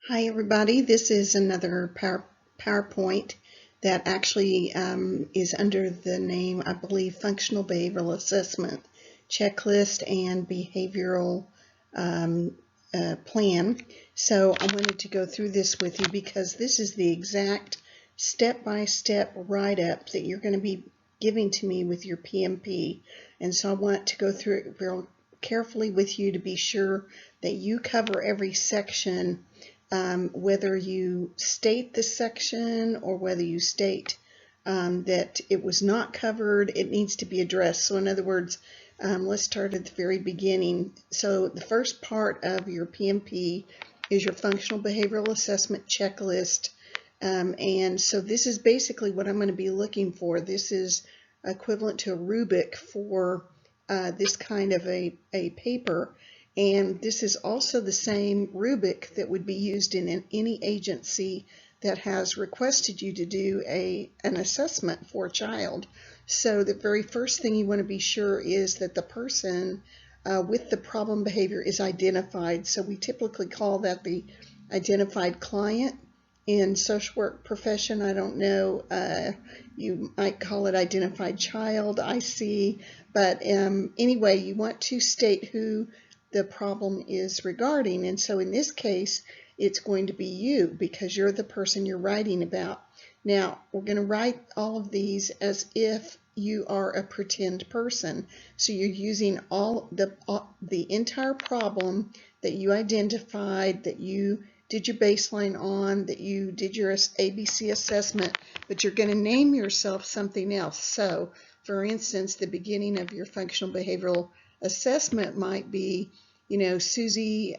Hi everybody, this is another PowerPoint that actually is under the name, I believe, Functional Behavioral Assessment Checklist and Behavioral Plan. So I wanted to go through this with you because this is the exact step-by-step write-up that you're going to be giving to me with your PMP. And so I want to go through it real carefully with you to be sure that you cover every section, whether you state the section or whether you state that it was not covered, it needs to be addressed. So in other words, let's start at the very beginning. So the first part of your PMP is your functional behavioral assessment checklist. And so this is basically what I'm going to be looking for. This is equivalent to a Rubic for this kind of a paper. And this is also the same Rubic that would be used in any agency that has requested you to do an assessment for a child. So the very first thing you want to be sure is that the person with the problem behavior is identified. So we typically call that the identified client. In social work profession, I don't know, you might call it identified child, IC, but anyway, you want to state who the problem is regarding. And so in this case, it's going to be you because you're the person you're writing about. Now, we're going to write all of these as if you are a pretend person. So you're using all the entire problem that you identified, that you did your baseline on, that you did your ABC assessment, but you're going to name yourself something else. So, for instance, the beginning of your functional behavioral assessment might be, you know, Susie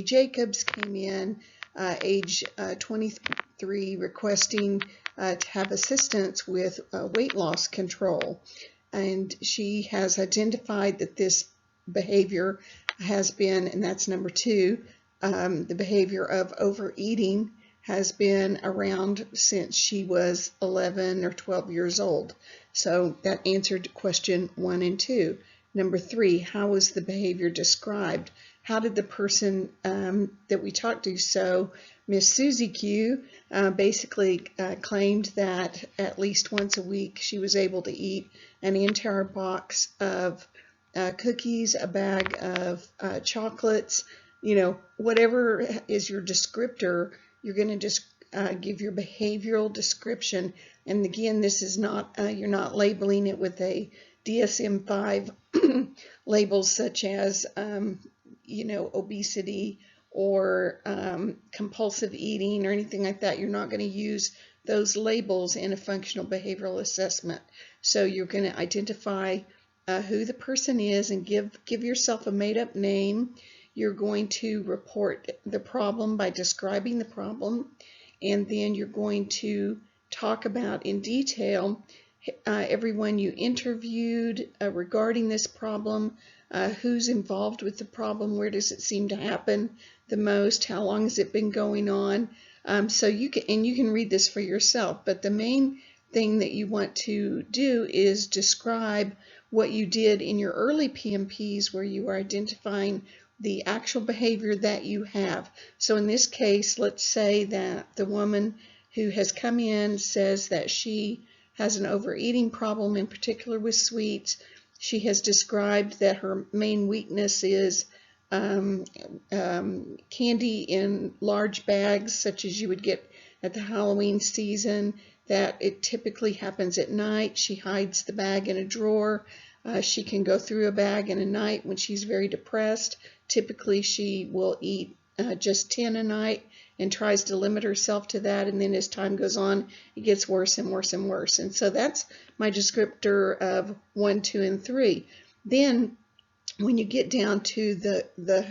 Jacobs came in, age 23, requesting to have assistance with weight loss control. And she has identified that this behavior has been, and that's number 2, the behavior of overeating has been around since she was 11 or 12 years old. So that answered question 1 and 2. Number 3, how was the behavior described? How did the person that we talked to, so Miss Susie Q basically claimed that at least once a week she was able to eat an entire box of cookies, a bag of chocolates, you know, whatever is your descriptor, you're going to just give your behavioral description. And again, this is not, you're not labeling it with a DSM-5 labels such as, you know, obesity or compulsive eating or anything like that. You're not going to use those labels in a functional behavioral assessment. So you're going to identify who the person is and give yourself a made-up name. You're going to report the problem by describing the problem, and then you're going to talk about in detail everyone you interviewed regarding this problem, who's involved with the problem, where does it seem to happen the most, how long has it been going on. So you can read this for yourself, but the main thing that you want to do is describe what you did in your early PMPs where you are identifying the actual behavior that you have. So in this case, let's say that the woman who has come in says that she has an overeating problem, in particular with sweets. She has described that her main weakness is candy in large bags, such as you would get at the Halloween season, that it typically happens at night. She hides the bag in a drawer. She can go through a bag in a night when she's very depressed. Typically, she will eat just 10 a night and tries to limit herself to that, and then as time goes on, it gets worse and worse and worse. And so that's my descriptor of 1, 2, and 3. Then, when you get down to the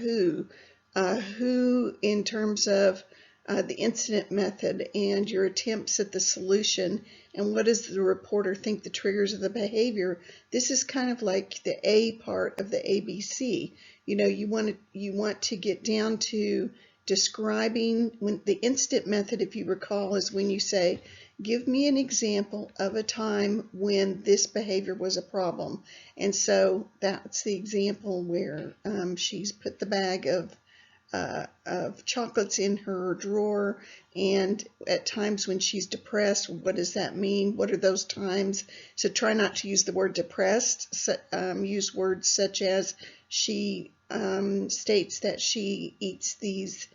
who in terms of the incident method and your attempts at the solution, and what does the reporter think the triggers of the behavior, this is kind of like the A part of the ABC. You know, you want to get down to describing when the incident method, if you recall, is when you say, give me an example of a time when this behavior was a problem. And so that's the example where she's put the bag of of chocolates in her drawer, and at times when she's depressed, what does that mean? What are those times? So try not to use the word depressed. Use words such as she states that she eats these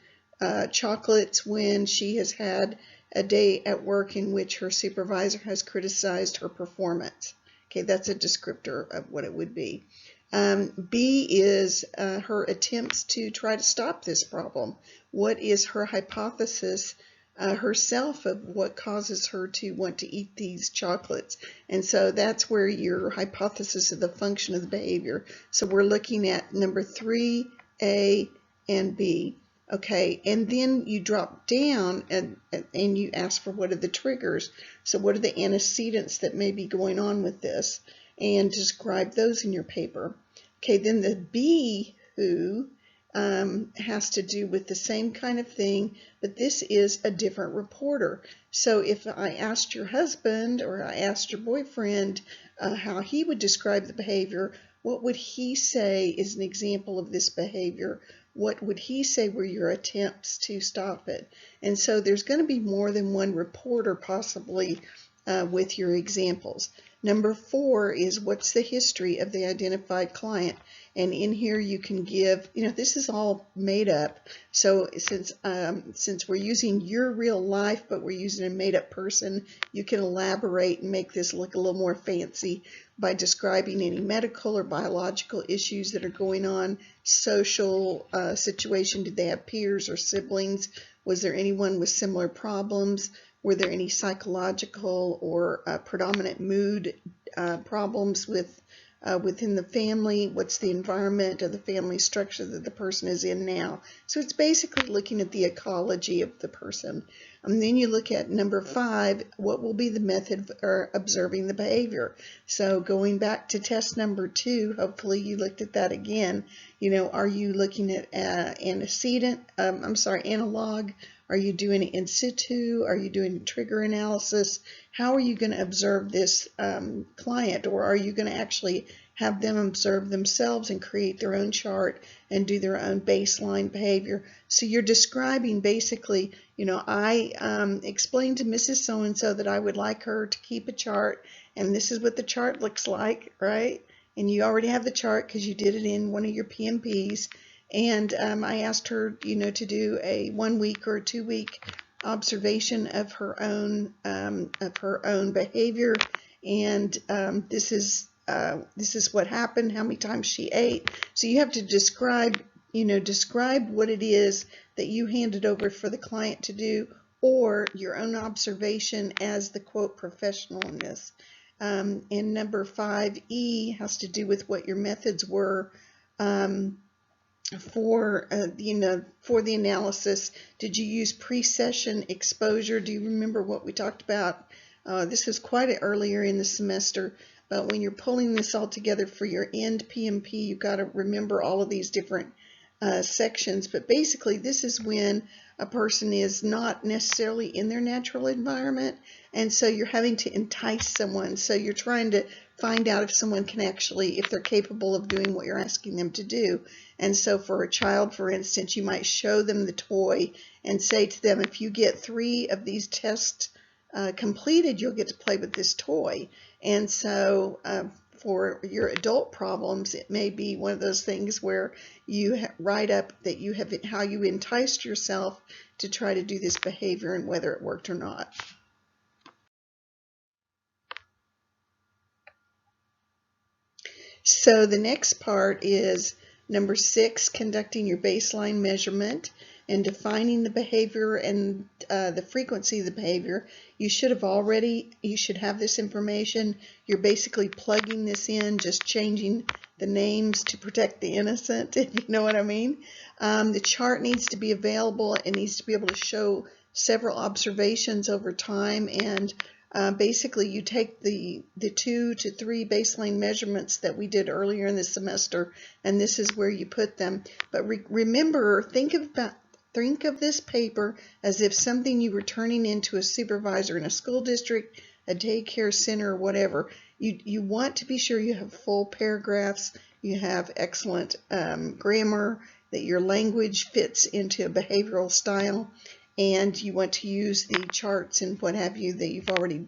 chocolates when she has had a day at work in which her supervisor has criticized her performance. Okay, that's a descriptor of what it would be. B is her attempts to try to stop this problem. What is her hypothesis herself of what causes her to want to eat these chocolates? And so that's where your hypothesis of the function of the behavior. So we're looking at number 3, A, and B. Okay, and then you drop down and you ask for what are the triggers. So what are the antecedents that may be going on with this? And describe those in your paper. Okay, then the B, who, has to do with the same kind of thing, but this is a different reporter. So if I asked your husband or I asked your boyfriend how he would describe the behavior, what would he say is an example of this behavior? What would he say were your attempts to stop it? And so there's going to be more than one reporter possibly with your examples. Number 4 is what's the history of the identified client. And in here you can give, this is all made up. So since we're using your real life, but we're using a made up person, you can elaborate and make this look a little more fancy by describing any medical or biological issues that are going on, social situation. Did they have peers or siblings? Was there anyone with similar problems? Were there any psychological or predominant mood problems within the family? What's the environment of the family structure that the person is in now? So it's basically looking at the ecology of the person. And then you look at number 5, what will be the method for observing the behavior? So going back to test number 2, hopefully you looked at that again. Are you looking at analog? Are you doing it in situ? Are you doing trigger analysis? How are you going to observe this client? Or are you going to actually have them observe themselves and create their own chart and do their own baseline behavior? So you're describing basically, I explained to Mrs. So-and-so that I would like her to keep a chart, and this is what the chart looks like, right? And you already have the chart because you did it in one of your PMPs. And I asked her, to do a 1 week or a 2 week observation of her own behavior. And this is what happened, how many times she ate. So you have to describe what it is that you handed over for the client to do, or your own observation as the quote professional in this. And number 5E has to do with what your methods were. For the analysis. Did you use pre-session exposure? Do you remember what we talked about? This was quite earlier in the semester, but when you're pulling this all together for your end PMP, you've got to remember all of these different sections. But basically, this is when a person is not necessarily in their natural environment, and so you're having to entice someone. So you're trying to find out if someone can actually, if they're capable of doing what you're asking them to do. And so for a child, for instance, you might show them the toy and say to them, if you get 3 of these tests completed, you'll get to play with this toy. And so for your adult problems, it may be one of those things where you write up that you have how you enticed yourself to try to do this behavior and whether it worked or not. So the next part is number 6, conducting your baseline measurement and defining the behavior and the frequency of the behavior. You should have this information. You're basically plugging this in, just changing the names to protect the innocent, if you know what I mean. The chart needs to be available. It needs to be able to show several observations over time, and basically you take the 2 to 3 baseline measurements that we did earlier in the semester, and this is where you put them. But remember, think of this paper as if something you were turning into a supervisor in a school district, a daycare center, or whatever. You want to be sure you have full paragraphs, you have excellent grammar, that your language fits into a behavioral style, and you want to use the charts and what have you that you've already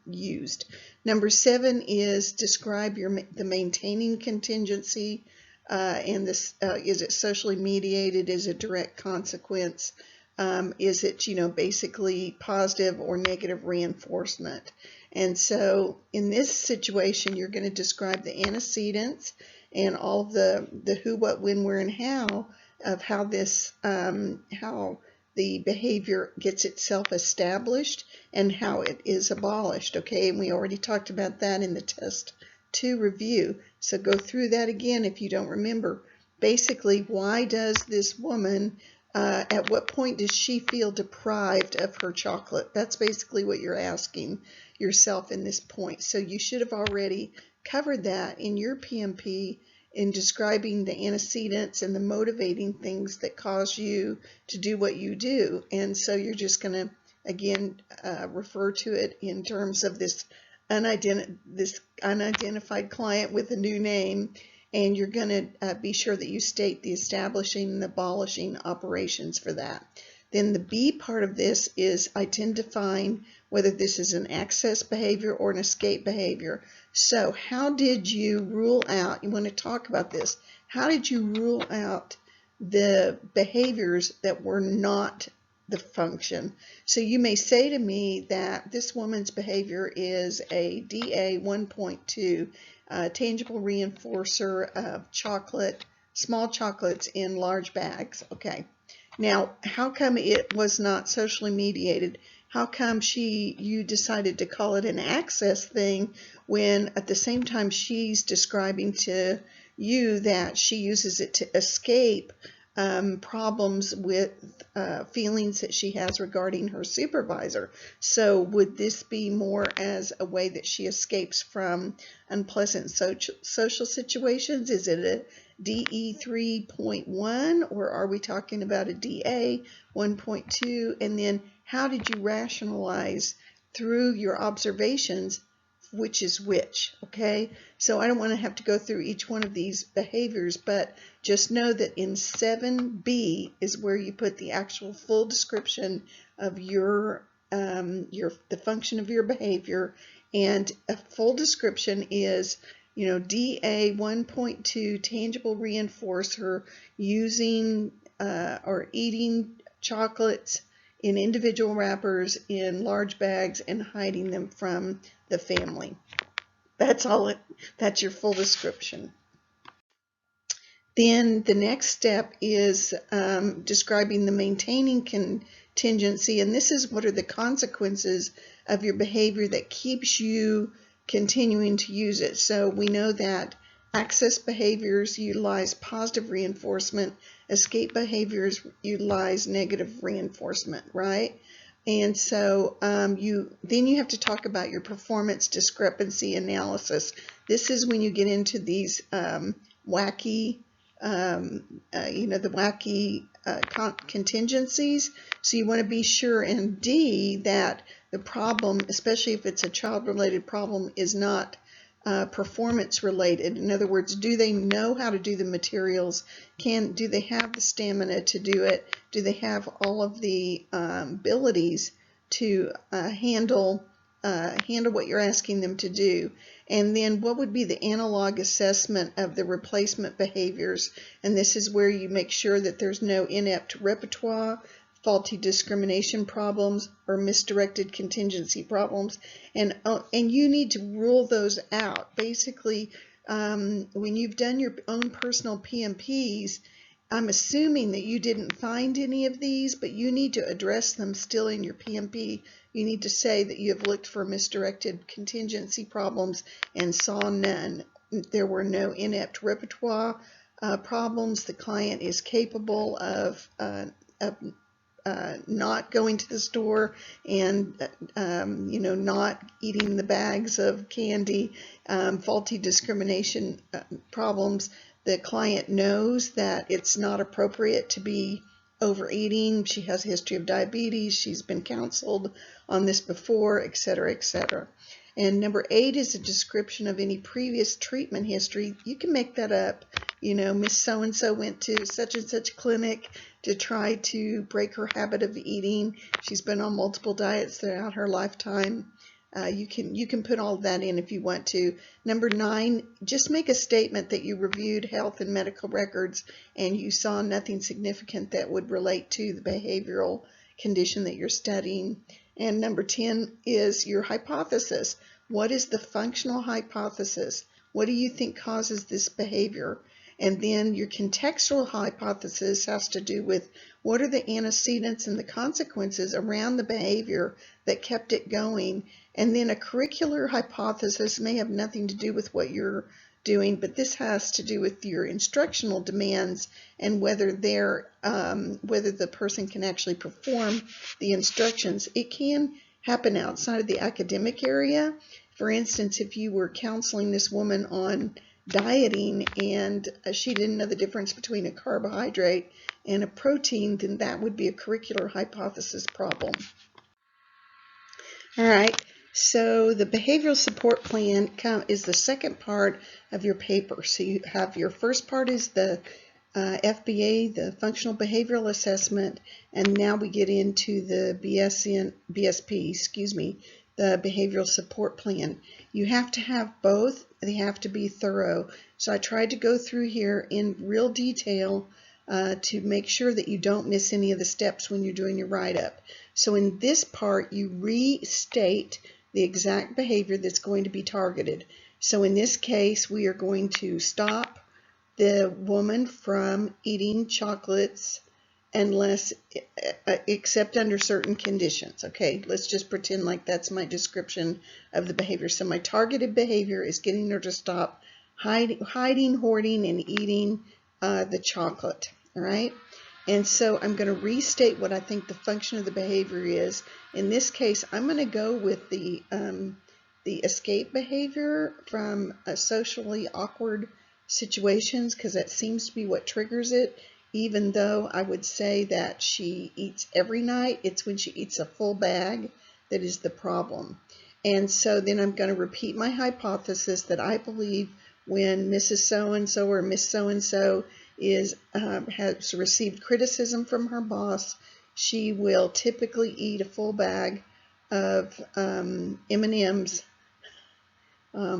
used. Number 7 is describe the maintaining contingency, and this is it socially mediated? Is it direct consequence? Is it, basically positive or negative reinforcement? And so in this situation, you're going to describe the antecedents and all of the who, what, when, where, and how of how this, how the behavior gets itself established and how it is abolished. Okay, and we already talked about that in the test 2 review. So go through that again if you don't remember. Basically, why does this woman, at what point does she feel deprived of her chocolate? That's basically what you're asking yourself in this point. So you should have already covered that in your PMP in describing the antecedents and the motivating things that cause you to do what you do. And so you're just going to, again, refer to it in terms of this unidentified client with a new name, and you're going to be sure that you state the establishing and abolishing operations for that. Then the B part of this is identifying whether this is an access behavior or an escape behavior. So how did you rule out, you want to talk about this, how did you rule out the behaviors that were not the function? So you may say to me that this woman's behavior is a DA 1.2, tangible reinforcer of chocolate, small chocolates in large bags. Okay. Now, how come it was not socially mediated? How come you decided to call it an access thing when at the same time she's describing to you that she uses it to escape problems with feelings that she has regarding her supervisor? So would this be more as a way that she escapes from unpleasant social situations? Is it a DE 3.1, or are we talking about a DA 1.2? And then how did you rationalize through your observations which is which? Okay, so I don't want to have to go through each one of these behaviors, but just know that in 7B is where you put the actual full description of the function of your behavior, and a full description is DA 1.2, tangible reinforcer, using or eating chocolates in individual wrappers in large bags and hiding them from the family. That's all. That's your full description. Then the next step is describing the maintaining contingency, and this is what are the consequences of your behavior that keeps you continuing to use it. So we know that access behaviors utilize positive reinforcement, escape behaviors utilize negative reinforcement, right? And so you have to talk about your performance discrepancy analysis. This is when you get into these wacky, the wacky contingencies. So you want to be sure in D that the problem, especially if it's a child-related problem, is not performance related. In other words, do they know how to do the materials? Do they have the stamina to do it? Do they have all of the abilities to handle what you're asking them to do? And then what would be the analog assessment of the replacement behaviors? And this is where you make sure that there's no inept repertoire, faulty discrimination problems, or misdirected contingency problems, and you need to rule those out. Basically, when you've done your own personal PMPs, I'm assuming that you didn't find any of these, but you need to address them still in your PMP. You need to say that you have looked for misdirected contingency problems and saw none. There were no inept repertoire problems. The client is capable of not going to the store and not eating the bags of candy. Faulty discrimination problems. The client knows that it's not appropriate to be overeating. She has a history of diabetes. She's been counseled on this before, etc., etc. And number 8 is a description of any previous treatment history. You can make that up. You know, Miss So-and-so went to such and such clinic to try to break her habit of eating. She's been on multiple diets throughout her lifetime. You can put all of that in if you want to. Number 9, just make a statement that you reviewed health and medical records and you saw nothing significant that would relate to the behavioral condition that you're studying. And number 10 is your hypothesis. What is the functional hypothesis? What do you think causes this behavior? And then your contextual hypothesis has to do with what are the antecedents and the consequences around the behavior that kept it going. And then a curricular hypothesis may have nothing to do with what you're doing, but this has to do with your instructional demands and whether the person can actually perform the instructions. It can happen outside of the academic area. For instance, if you were counseling this woman on dieting and she didn't know the difference between a carbohydrate and a protein, then that would be a curricular hypothesis problem. All right, so the behavioral support plan is the second part of your paper. So you have your first part is the FBA, the functional behavioral assessment, and now we get into the BSP, the behavioral support plan. You have to have both. They have to be thorough. So I tried to go through here in real detail to make sure that you don't miss any of the steps when you're doing your write-up. So in this part, you restate the exact behavior that's going to be targeted. So in this case, we are going to stop the woman from eating chocolates unless, except under certain conditions. Okay, let's just pretend like that's my description of the behavior. So my targeted behavior is getting her to stop hiding, hoarding, and eating the chocolate. All right, and so I'm going to restate what I think the function of the behavior is. In this case, I'm going to go with the escape behavior from a socially awkward situations because that seems to be what triggers it, even though I would say that she eats every night. It's when she eats a full bag that is the problem. And so then I'm going to repeat my hypothesis that I believe when Mrs. So-and-so or Miss So-and-so has received criticism from her boss, she will typically eat a full bag of M&Ms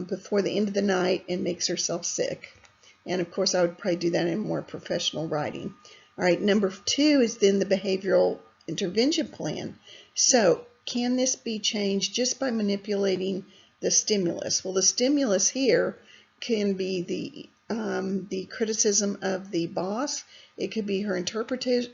before the end of the night and makes herself sick. And of course, I would probably do that in more professional writing. All right, number 2 is then the behavioral intervention plan. So can this be changed just by manipulating the stimulus? Well, the stimulus here can be the criticism of the boss. It could be her interpretation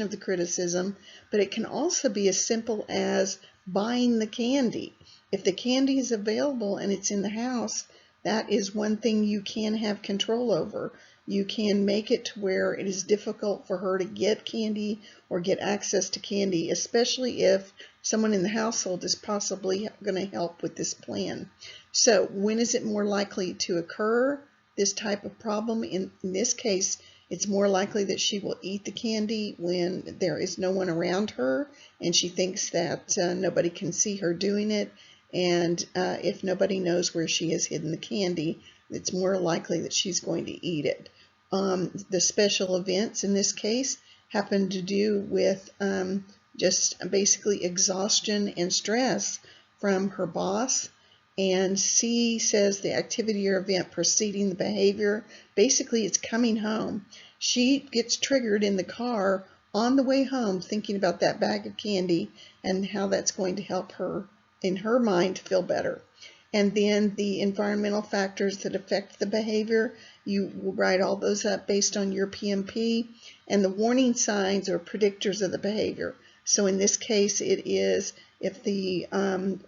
of the criticism, but it can also be as simple as buying the candy. If the candy is available and it's in the house, that is one thing you can have control over. You can make it to where it is difficult for her to get candy or get access to candy, especially if someone in the household is possibly going to help with this plan. So when is it more likely to occur, this type of problem? In this case, it's more likely that she will eat the candy when there is no one around her and she thinks that nobody can see her doing it. And if nobody knows where she has hidden the candy, it's more likely that she's going to eat it. The special events in this case happen to do with just basically exhaustion and stress from her boss. And C says the activity or event preceding the behavior. Basically, it's coming home. She gets triggered in the car on the way home thinking about that bag of candy and how that's going to help her, in her mind, feel better. And then the environmental factors that affect the behavior, you will write all those up based on your PMP. And the warning signs or predictors of the behavior. So in this case, it is if the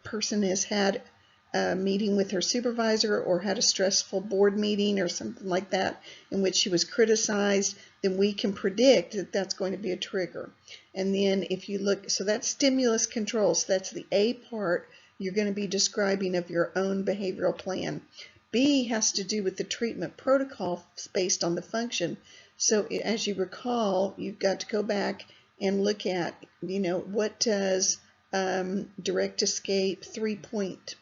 person has had a meeting with her supervisor or had a stressful board meeting or something like that in which she was criticized, then we can predict that that's going to be a trigger. And then if you look, so that's stimulus control. So that's the A part you're going to be describing of your own behavioral plan. B has to do with the treatment protocol based on the function. So as you recall, you've got to go back and look at, what does direct escape, 3-point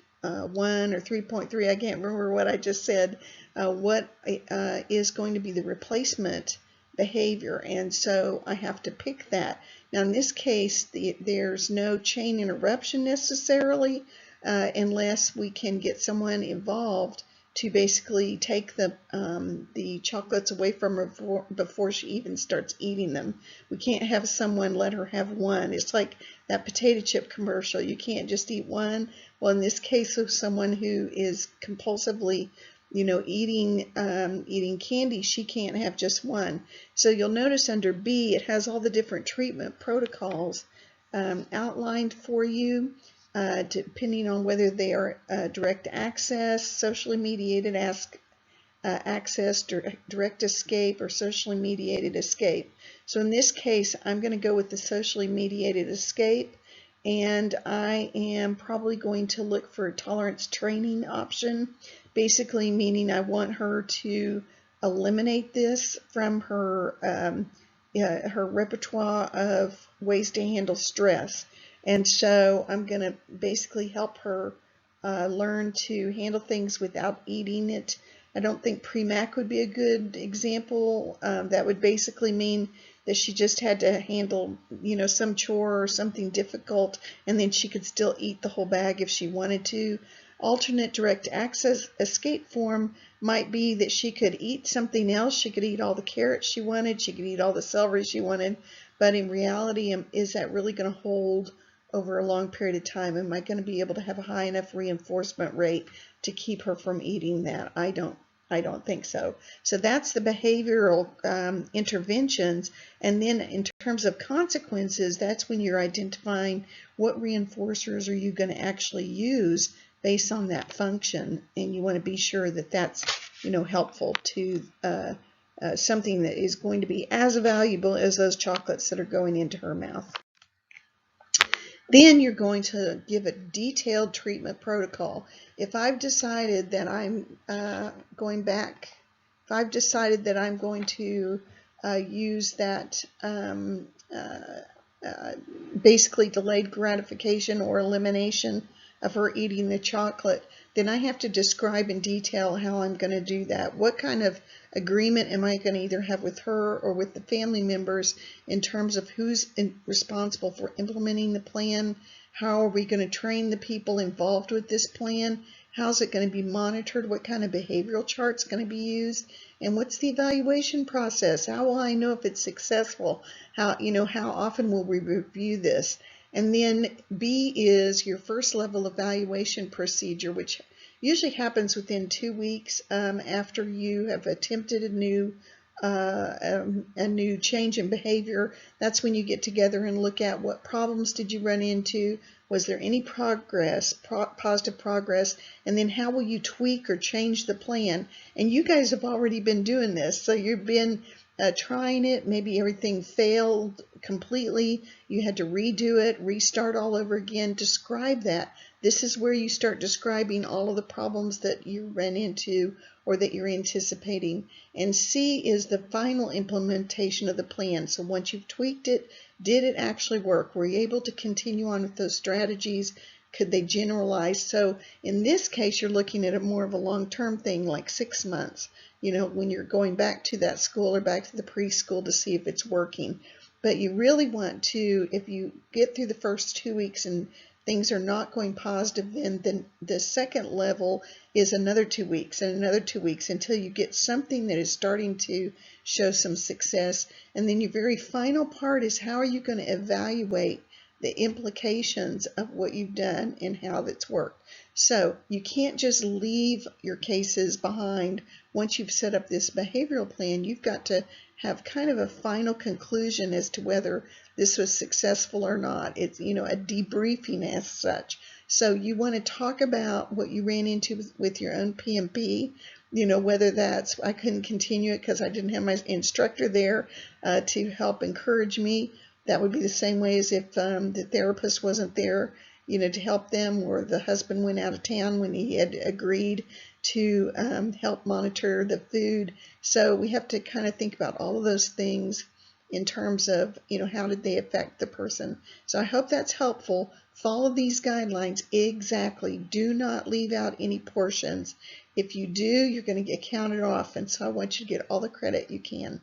1 or 3.3, I can't remember what I just said, what is going to be the replacement behavior, and so I have to pick that. Now in this case, there's no chain interruption necessarily, unless we can get someone involved to basically take the chocolates away from her before she even starts eating them. We can't have someone let her have one. It's like that potato chip commercial. You can't just eat one. Well, in this case of someone who is compulsively, eating candy, she can't have just one. So you'll notice under B, it has all the different treatment protocols outlined for you. Depending on whether they are direct access, socially mediated access, direct escape, or socially mediated escape. So in this case, I'm going to go with the socially mediated escape, and I am probably going to look for a tolerance training option, basically meaning I want her to eliminate this from her repertoire of ways to handle stress. And so I'm going to basically help her learn to handle things without eating it. I don't think pre-mac would be a good example. That would basically mean that she just had to handle, some chore or something difficult, and then she could still eat the whole bag if she wanted to. Alternate direct access escape form might be that she could eat something else. She could eat all the carrots she wanted. She could eat all the celery she wanted. But in reality, is that really going to hold over a long period of time? Am I going to be able to have a high enough reinforcement rate to keep her from eating that? I don't think so. So that's the behavioral interventions. And then in terms of consequences, that's when you're identifying what reinforcers are you going to actually use based on that function. And you want to be sure that that's, helpful to something that is going to be as valuable as those chocolates that are going into her mouth. Then you're going to give a detailed treatment protocol. If I've decided that I'm going to use that basically delayed gratification or elimination of her eating the chocolate, then I have to describe in detail how I'm going to do that. What kind of agreement am I going to either have with her or with the family members in terms of who's responsible for implementing the plan? How are we going to train the people involved with this plan? How's it going to be monitored? What kind of behavioral chart's going to be used? And what's the evaluation process? How will I know if it's successful? How often will we review this? And then B is your first level evaluation procedure, which usually happens within 2 weeks after you have attempted a new change in behavior. That's when you get together and look at what problems did you run into, was there any progress, positive progress, and then how will you tweak or change the plan. And you guys have already been doing this, so you've been trying it. Maybe everything failed completely. You had to redo it, restart all over again. Describe that. This is where you start describing all of the problems that you ran into or that you're anticipating. And C is the final implementation of the plan. So once you've tweaked it, did it actually work? Were you able to continue on with those strategies? Could they generalize? So in this case, you're looking at a more of a long-term thing, like 6 months, when you're going back to that school or back to the preschool to see if it's working. But you really want to, if you get through the first 2 weeks and things are not going positive, then the second level is another 2 weeks and another 2 weeks until you get something that is starting to show some success. And then your very final part is how are you going to evaluate the implications of what you've done and how that's worked. So you can't just leave your cases behind once you've set up this behavioral plan. You've got to have kind of a final conclusion as to whether this was successful or not. It's, a debriefing as such. So you want to talk about what you ran into with your own PMP, whether that's, I couldn't continue it because I didn't have my instructor there to help encourage me. That would be the same way as if the therapist wasn't there, to help them, or the husband went out of town when he had agreed to help monitor the food. So we have to kind of think about all of those things in terms of, how did they affect the person. So I hope that's helpful. Follow these guidelines exactly. Do not leave out any portions. If you do, you're going to get counted off, and so I want you to get all the credit you can.